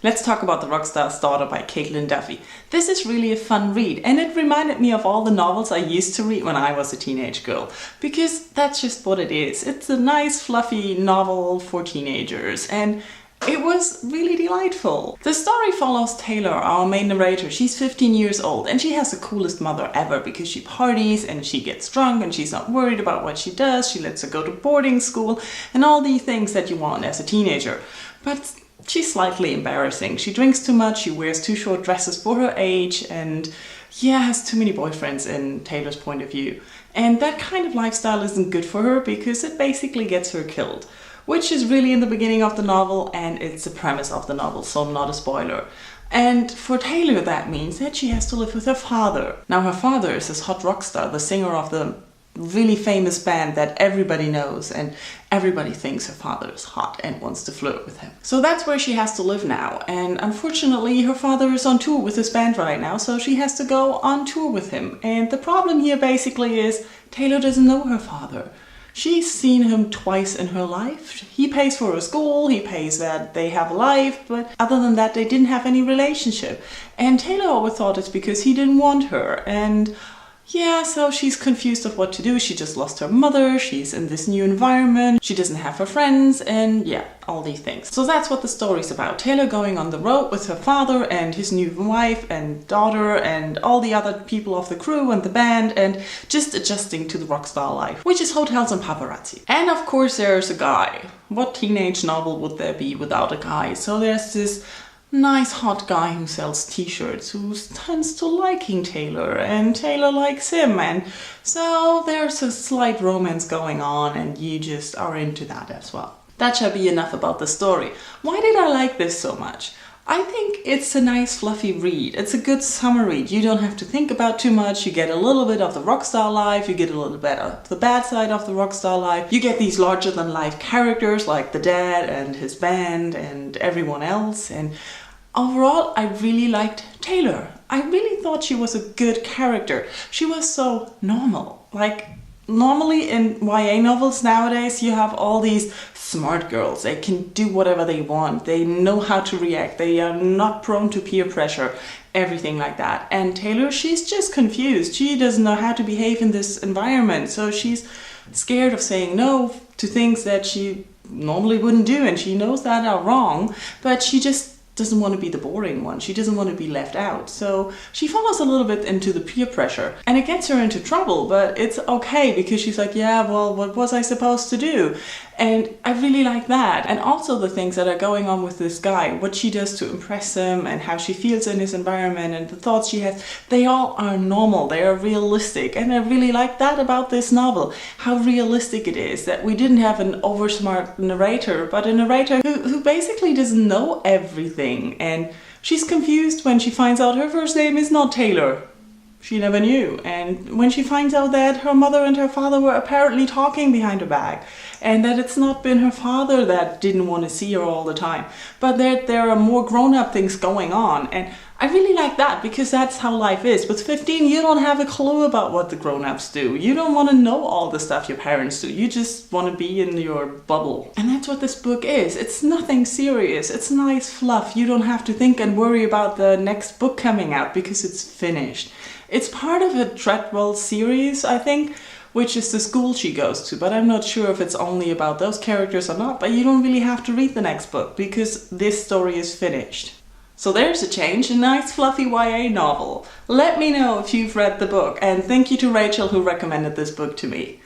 Let's talk about The Rockstar's Daughter by Caitlyn Duffy. This is really a fun read, and it reminded me of all the novels I used to read when I was a teenage girl, because that's just what it is. It's a nice fluffy novel for teenagers, and it was really delightful. The story follows Taylor, our main narrator. She's 15 years old and she has the coolest mother ever because she parties and she gets drunk and she's not worried about what she does. She lets her go to boarding school and all these things that you want as a teenager. But she's slightly embarrassing. She drinks too much, she wears too short dresses for her age, and has too many boyfriends in Taylor's point of view. And that kind of lifestyle isn't good for her because it basically gets her killed. Which is really in the beginning of the novel, and it's the premise of the novel, so not a spoiler. And for Taylor that means that she has to live with her father. Now her father is this hot rock star, the singer of the really famous band that everybody knows, and everybody thinks her father is hot and wants to flirt with him. So that's where she has to live now, and unfortunately her father is on tour with his band right now, so she has to go on tour with him. And the problem here basically is Taylor doesn't know her father. She's seen him twice in her life. He pays for her school, he pays that they have a life, but other than that they didn't have any relationship. And Taylor always thought it's because he didn't want her, and so she's confused of what to do. She just lost her mother, she's in this new environment, she doesn't have her friends, and all these things. So that's what the story's about. Taylor going on the road with her father and his new wife and daughter and all the other people of the crew and the band, and just adjusting to the rock star life, which is hotels and paparazzi. And of course there's a guy. What teenage novel would there be without a guy? So there's this nice hot guy who sells t-shirts, who tends to liking Taylor, and Taylor likes him, and so there's a slight romance going on, and you just are into that as well. That shall be enough about the story. Why did I like this so much? I think it's a nice fluffy read. It's a good summer read. You don't have to think about too much. You get a little bit of the rockstar life, you get a little bit of the bad side of the rockstar life. You get these larger than life characters like the dad and his band and everyone else. And overall, I really liked Taylor. I really thought she was a good character. She was so normal. Like, normally in YA novels nowadays, you have all these smart girls. They can do whatever they want. They know how to react. They are not prone to peer pressure, everything like that. And Taylor, she's just confused. She doesn't know how to behave in this environment. So she's scared of saying no to things that she normally wouldn't do. And she knows that are wrong, but she just doesn't want to be the boring one. She doesn't want to be left out. So she follows a little bit into the peer pressure, and it gets her into trouble, but it's okay because she's like, what was I supposed to do? And I really like that. And also the things that are going on with this guy, what she does to impress him and how she feels in his environment and the thoughts she has, they all are normal, they are realistic. And I really like that about this novel, how realistic it is, that we didn't have an oversmart narrator, but a narrator who basically doesn't know everything. And she's confused when she finds out her first name is not Taylor. She never knew. And when she finds out that her mother and her father were apparently talking behind her back, and that it's not been her father that didn't want to see her all the time, but that there are more grown-up things going on. And I really like that because that's how life is. With 15, you don't have a clue about what the grown-ups do. You don't want to know all the stuff your parents do. You just want to be in your bubble. And that's what this book is. It's nothing serious. It's nice fluff. You don't have to think and worry about the next book coming out because it's finished. It's part of a Treadwell series, I think, which is the school she goes to, but I'm not sure if it's only about those characters or not, but you don't really have to read the next book because this story is finished. So there's a change, a nice fluffy YA novel. Let me know if you've read the book, and thank you to Rachel who recommended this book to me.